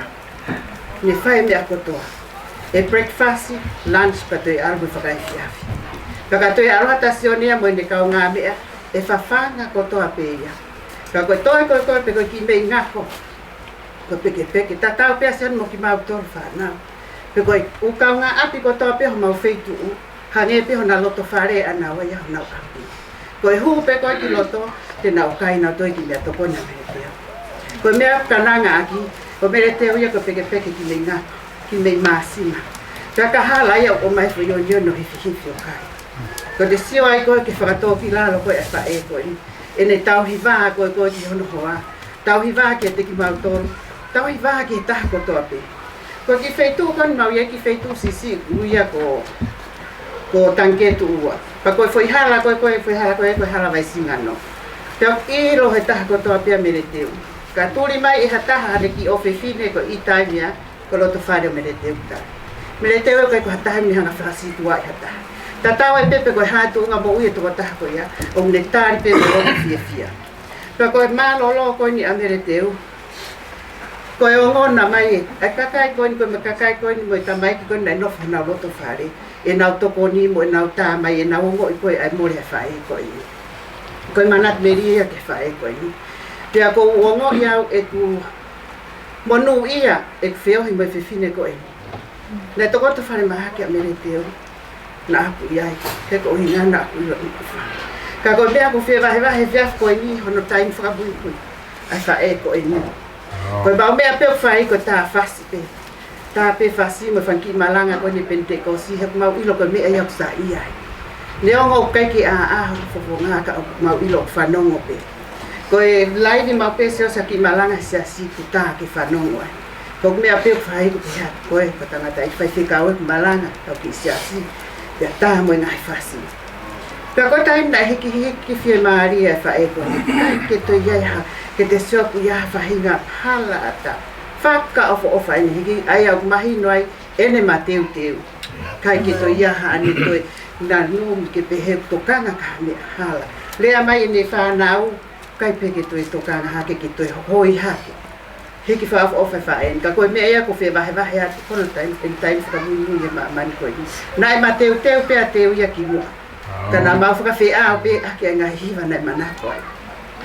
Ne whae mea kotoa. E breakfast, lunch pa toi aru me whakai fiafi. Ka toi aru hata sione a moe ne kau ngā mea, e whawhanga kotoa pe ia. Ka koe toi pe koe ki mei ngako, ko peke ta tau pe sen mo ki mau tor fa na pe ko u ka nga api ko to pe ho mau feitu ha nge pe ho na loto fare ana wa ya na api ko hu pe ko ki loto te na kai na to ki me to ko na me te ko me ka na nga aki ko me te o ya ko peke ki me nga ki me masima ka hala ya o mai fo yo no hi o kai ko te sio ai ko ke whakato ki lalo ko e wha e ko e ne tau hi waha ko ki hono hoa tau hi waha ki te ki mautoro tau hi waha ki taha ko toa pe ko ki wheitu kon mau ia ki wheitu sisi uia ko tanketu ua pa koe foi hala koe hala vai singano tau i lo he taha ko toa pe mere teu ka turi mai e hataha hane ki ofe fine ko i taimia ko loto whare o mere teu ta mere teu ko hataha mi hanga whakasi tua i hataha Tatau e pepe koe hātu unga mo ui e tuka taha koe ia, o mne tāri pepe o fia. Pea koe mālolo koe ni amere teu. Koe o ngona mai e kakai koe ni koe me kakai koe ni mo i tamai ki koe nai nofu nau loto whare. E nau toko ni mo e nau tā mai e nau ongo i koe ai more e whae koe ni. Koe manat meri ia ke whae koe ni. Pea ko uongo iau e ku monu ia e ku whio hi mo e whiwhine koe ni. Nei toko to whare maha ki amere teu. Na aku iai, he ko hinga na aku ilo ufa. Ka koe mea ko whia wahe whiaf koe ni hono taim whakabui koe. Ai whae koe ni. Koe bau mea peo whae ko tā whasi pe. Tā pe whasi mo whanki malanga koe ni pente ko si he mau ilo koe mea iau sa iai. Ne ongo kaiki a fofo ngā ka mau ilo whanongo pe. Koe laivi mau pe seo sa ki malanga sia si ku tā ki whanongo ai. Koe mea peo whae ko pe hatu koe patangata i whai whikau e malanga tau ki sia si. Pea taha mo i ngai whasi. Pea koe taim nai hiki whie maari e whae koe. Kai ke to iai ha, ke te sioku ia whahinga hala ata. Whaka ofa ene hiki, ai au mahi noai ene ma teu. Kai ke to ia ha ane toi, na numi ke pehe tokanga ka me hala. Lea mai ene whanau, kai pe ke toi tokanga hake ke toi hoi hake. Hiki whaaf ofa whaen, ka koe mea ia ko whea wahe atu kono taim, en taim whakamui e mani koe ni. Nai ma teu pea teu ia ki mua. Ka nā mau whakawhea au pe ake a ngai hiwa nai manako ai.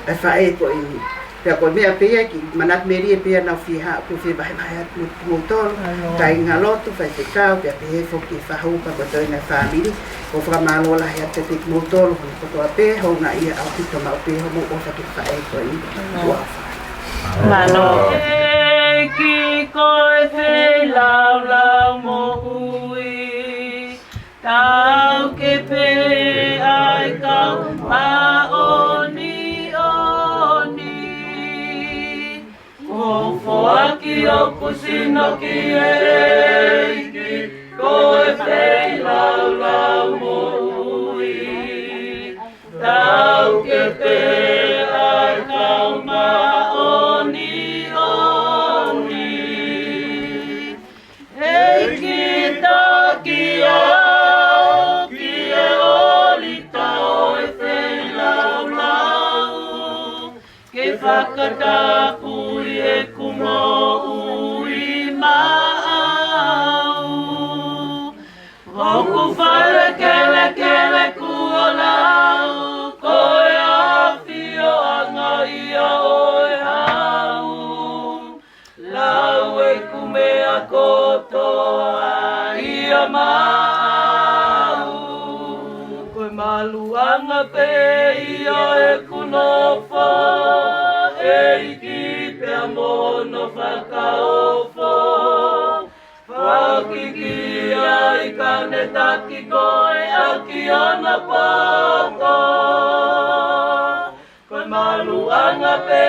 Ai whae koe ni. Pea koe mea pea ki manat meri e pea nau whiha ko whea wahe atu motoro. Kai ngā lotu, whai te kau, pea pehe whoki whahupa ko toi ngai whamiri. Ko whakamalola hea te te motoro, ko toa pea hou ngā ia au pito mau pea ho mo ofa ki whae koe ni. Mano. Ki koe te lau mo hui, tau ke pe ai kau ma oni. Ko foaki o kusino ki eiki, koe te lau mo hui, tau ke pe ai kau ma Whakatapui e kumo ui maau. Hoku whare kele kua lau, koe a whio anga ia oe hau. Lau e kumea kotoa ia mau. Koe maluanga pe ia e kunofo, Eiki pea mono whakaofo, whakiki ai kane taki koe aki ana poto. Koe maluanga pe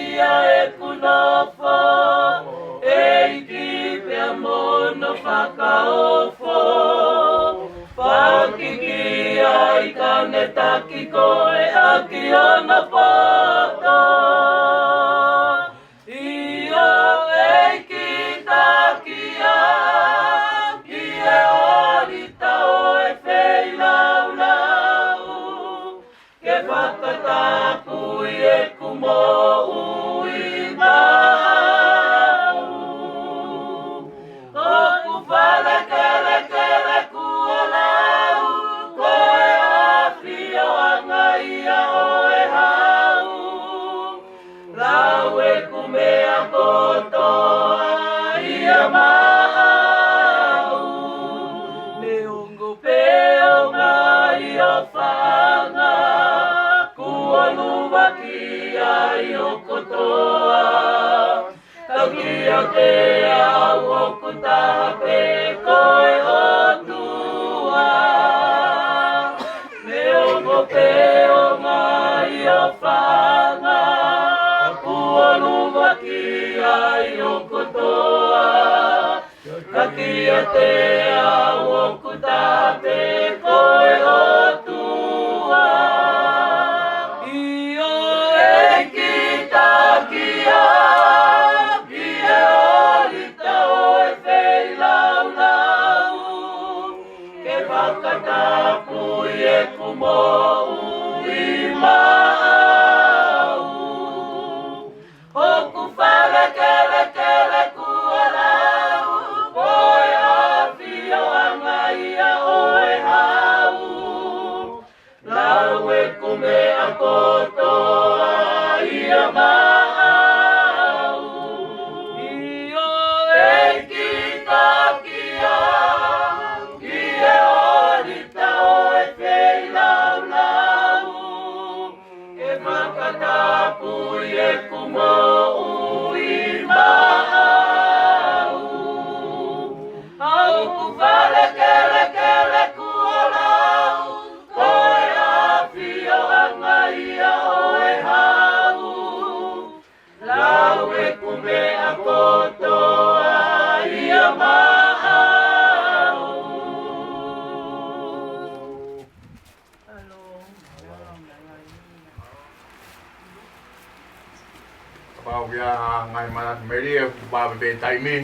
ia e kunofo, Eiki pea mono whakaofo, whakiki ai kane taki koe aki ana poto. Ia oe ha te au o kutape koe o tua. Me o mo pe o mai o whanga, ua luwa ki ai o kotoa. Ka kia te au o kutape koe o tua. I o e ki takia, ki e olita o e whei lau lau. Ke whakatapu i e kumou i mau. Hoku whale kele kele kua lau, koe a whio anga ia oe hau. Lau e kume a kotoa ia mau. I o e ki takia, ki e olita o e whei lau lau. Ke makatapu i e kumou i mau. Au ku whale kele kele kua lau, koe a whio anga ia oe hau. Lau e kume a kotoa ia mau. Pau ya ngai Manat Media ba be taimi.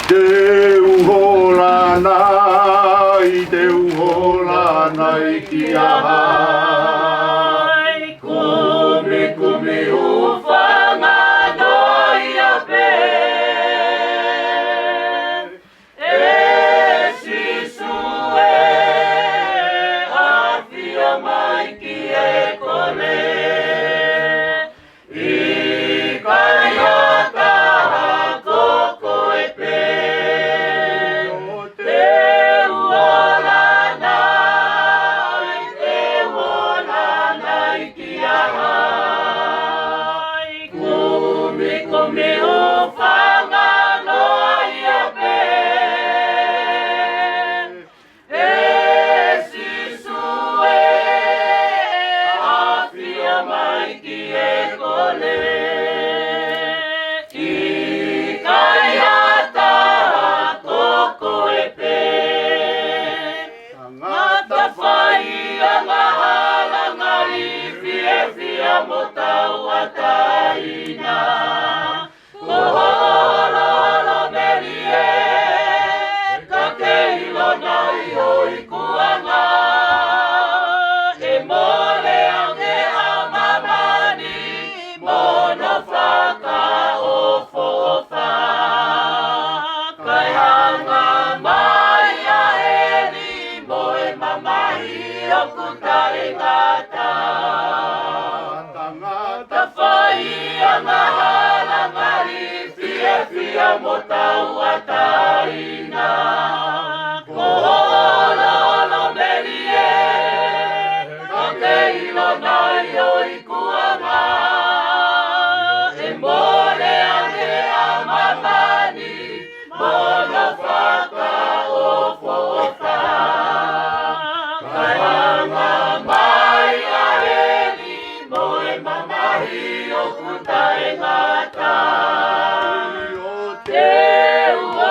Te uhola nai ki ahai. Kumi kumi ufanga noi a pe. E sisue a fia mai ki e kone. I kai ata koko e pe. Te uola nai ki ahai. Kumi kumi ufanga noi a pe. E sisue a fia mai ki e kone. I kai ata koko e pe. Ngata whai anga halanga i fia fia mo tau a taina. Ko holo merie, ka keilo nai hoi kuanga. E mole ange a mamani, mono whaka ofo ofa. Kai hanga mai a heli, moe mamahi o kutai ngata. Tangata whai anga halanga i fia fia mo tau a taina. Ko holo merie, ka keilo nai hoi kuanga. E mole ange a mamani, mono whaka ofo ofa. Kai hanga mai a heli, moe mamahi o kutai ngata. Te ua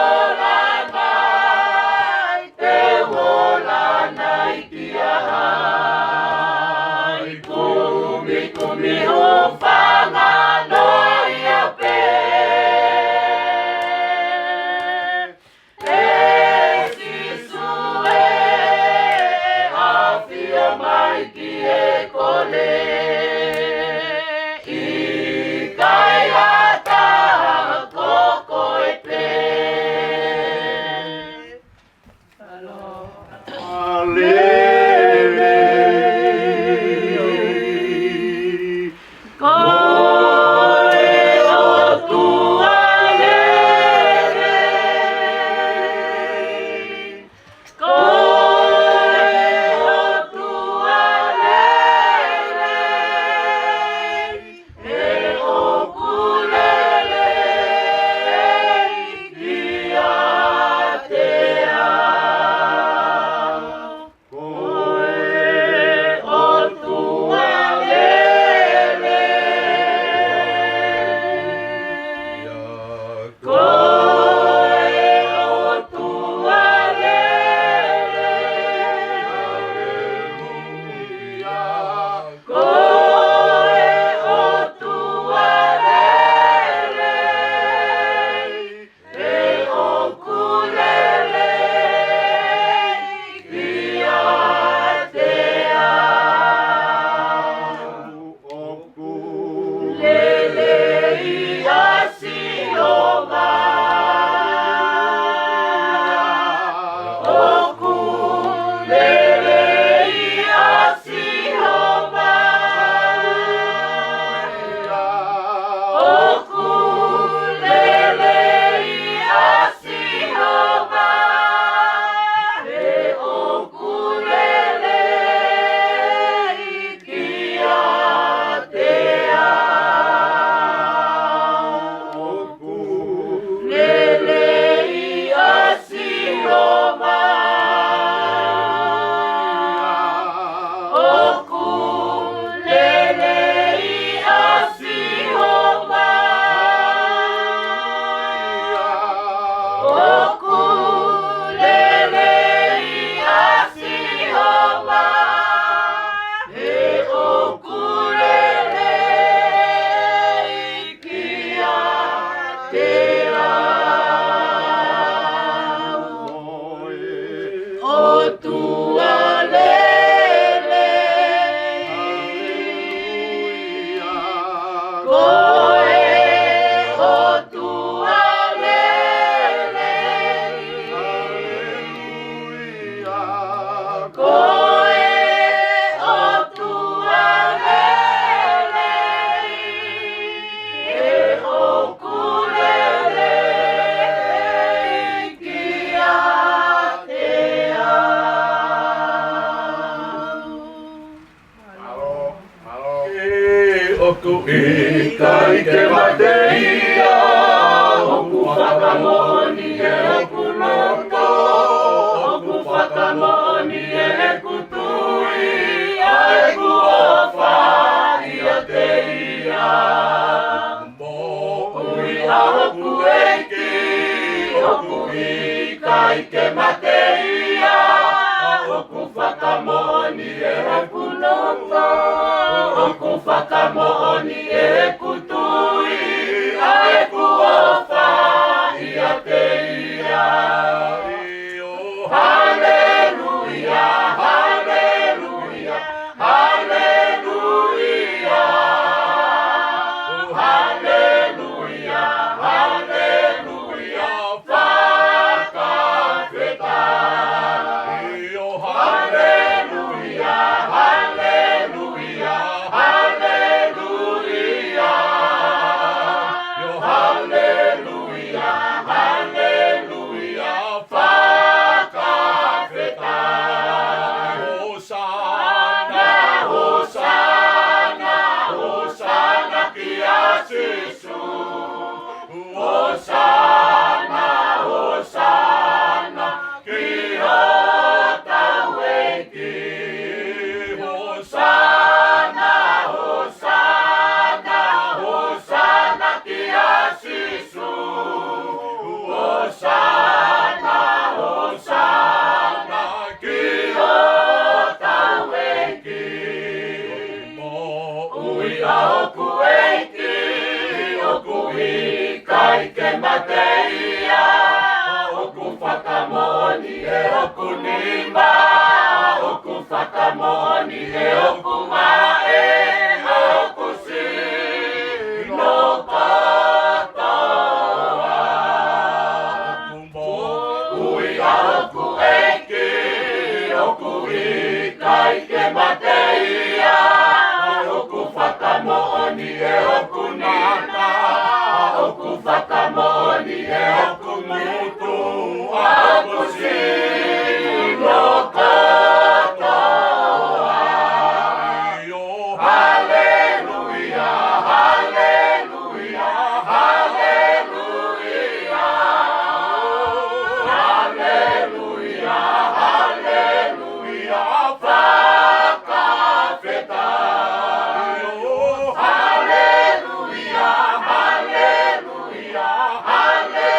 oku ika i te mateia, oku whakamoni e oku loto, oku whakamoni e kutui, a eku ofa i a te ia. Mo ui a oku eiki, oku ika i te mateia, oku whakamoni e oku loto, oku whakamoni e kutui, a eku ofa i a te ia. Hallelujah, hallelujah, hallelujah. Hallelujah, hallelujah, whakawheta. Hallelujah, hallelujah, hallelujah. Hallelujah, hallelujah, whakawheta. Hosanna, Hosanna, Hosanna ki a Jesu. Hosanna, Hosanna ki o tau eiki. Hosanna, Hosanna, Hosanna ki a Jesu. Hosanna, Hosanna ki o tau eiki. Ui a oku eiki, oku ika i ke mateia, oku whakamoni e oku nima, oku whakamoni e oku mae, oku sino katoa. Ui a oku eiki, oku ika i ke mateia, oku whakamoni e oku nima, oku whakamoni e oku mutu, oku sino katoa. Hallelujah, hallelujah, hallelujah. Hallelujah, hallelujah, whakawheta. Hallelujah, hallelujah, hallelujah.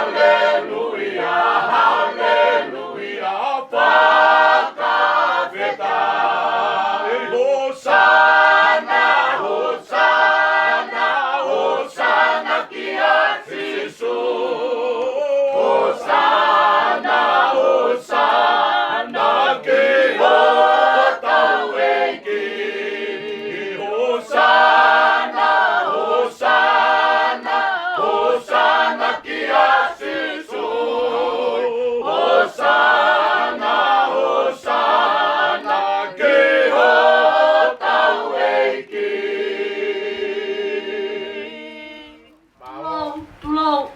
Hallelujah, hallelujah, whakawheta. Hosanna, Hosanna, Hosanna ki a Jesu. Hosanna, Hosanna ki o tau eiki. Hosanna, Hosanna, Hosanna ki a Jesu. Hosanna, Hosanna ki o tau eiki. Tulong.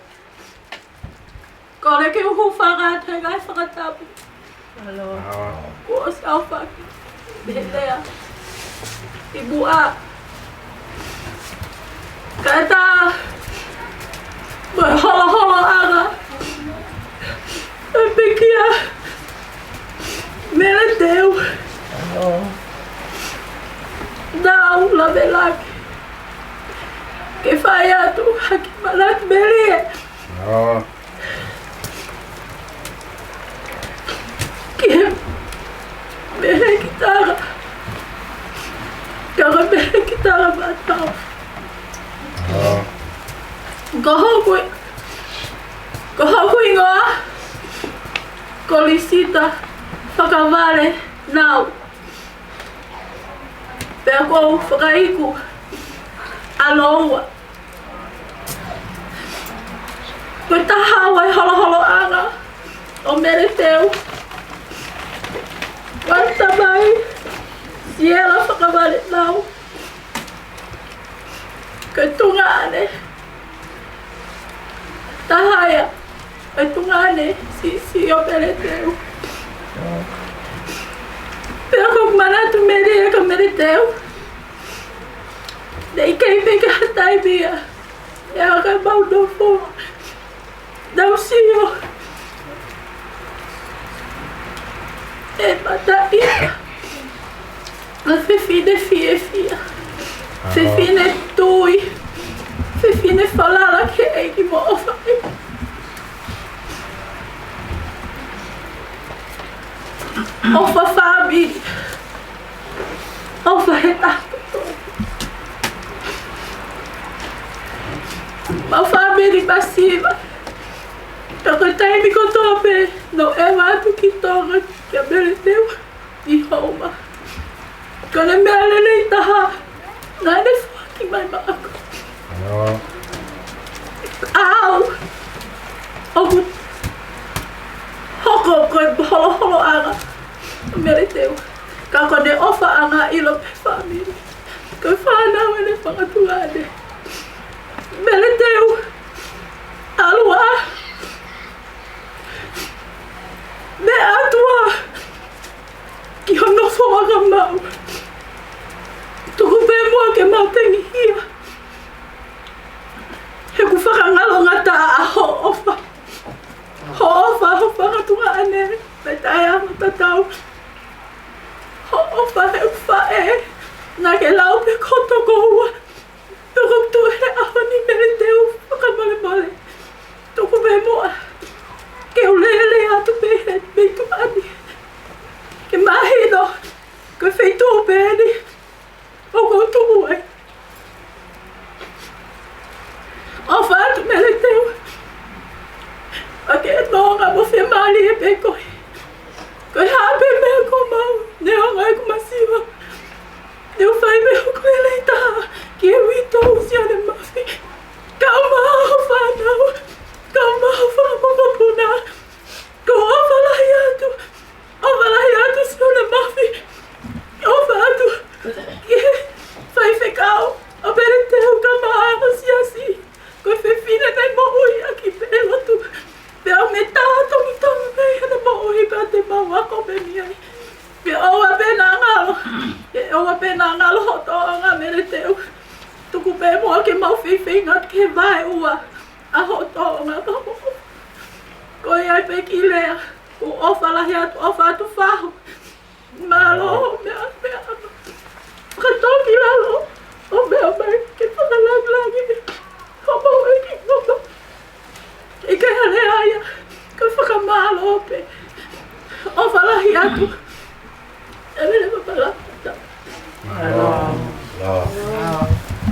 Kau lagi uhu farat, hai farat tabu. Halo. Kuos kau pakai. Belea. Ibu A. Kata berhala-hala aga. Pekia. Mereteu. Não, lá belak. Que faia tu aqui malat belie. Que bele guitarra. Cara bele guitarra batau. Kahokui ingoa. Kolisita. Whakawale. Nau. Peko whakaiku. Aloha. Koe taha wai holo aga. O mere teu. Wanta mai. Siela whakawale nau. Koe tunga ane. Tahaya. Koe tunga ane. Si o mere teu. Pero kung manatu media ka meriteu. Dei kay pega hatai bia. Ya ka bau do fo. Dau sio. E batai. A fefine fia. Fefine tui. Fefine falala que é que mo fai. Ofa família. Ofa retato. Uma família passiva. Eu contei me contou bem. Não é mato que toca que a mereceu de Roma. Quando a minha neném tá, nada é fucking mais maco. Au! Algum holo anga meriteu. Kako de ofa anga ilo pe família. Que fala ele fala tuade. Meriteu. Alua. Me atua. Que eu não sou a mal. Tu vê mo que mal tem hier. Eu fala ngalo ngata ho ofa. Hofa tuane, betaya matatau. Hofa é naquela o pecoto goa. Tu é a oni meriteu, mole. Tu come moa. Que eu lele a tu bem tu ani. Que marido, que feito o bene. O gosto é. Hofa tu meriteu. Aqui não, você malia bem coi. Coi rabe meu como não é como assim. Eu fui meu com ele tá. Que eu estou usando mais. Calma, não. Calma, vamos punar. Como falaiado sobre mais. Eu fato. Que vai ficar o bereteu calma assim. Que foi filha da morrer aqui pelo tu. Pelo metade, então bem, não morri para ter mal a companhia. Eu apenas não rotou a mereteu. Tu comer mo que mal fifinho que vai a rotou na como. Coi ai pequilé. O ofalahiato ofatu farro. Malo meu. Rotou que lá o meu bem que fala lá. Como é que não? E que ela que fica malo, o falahiato.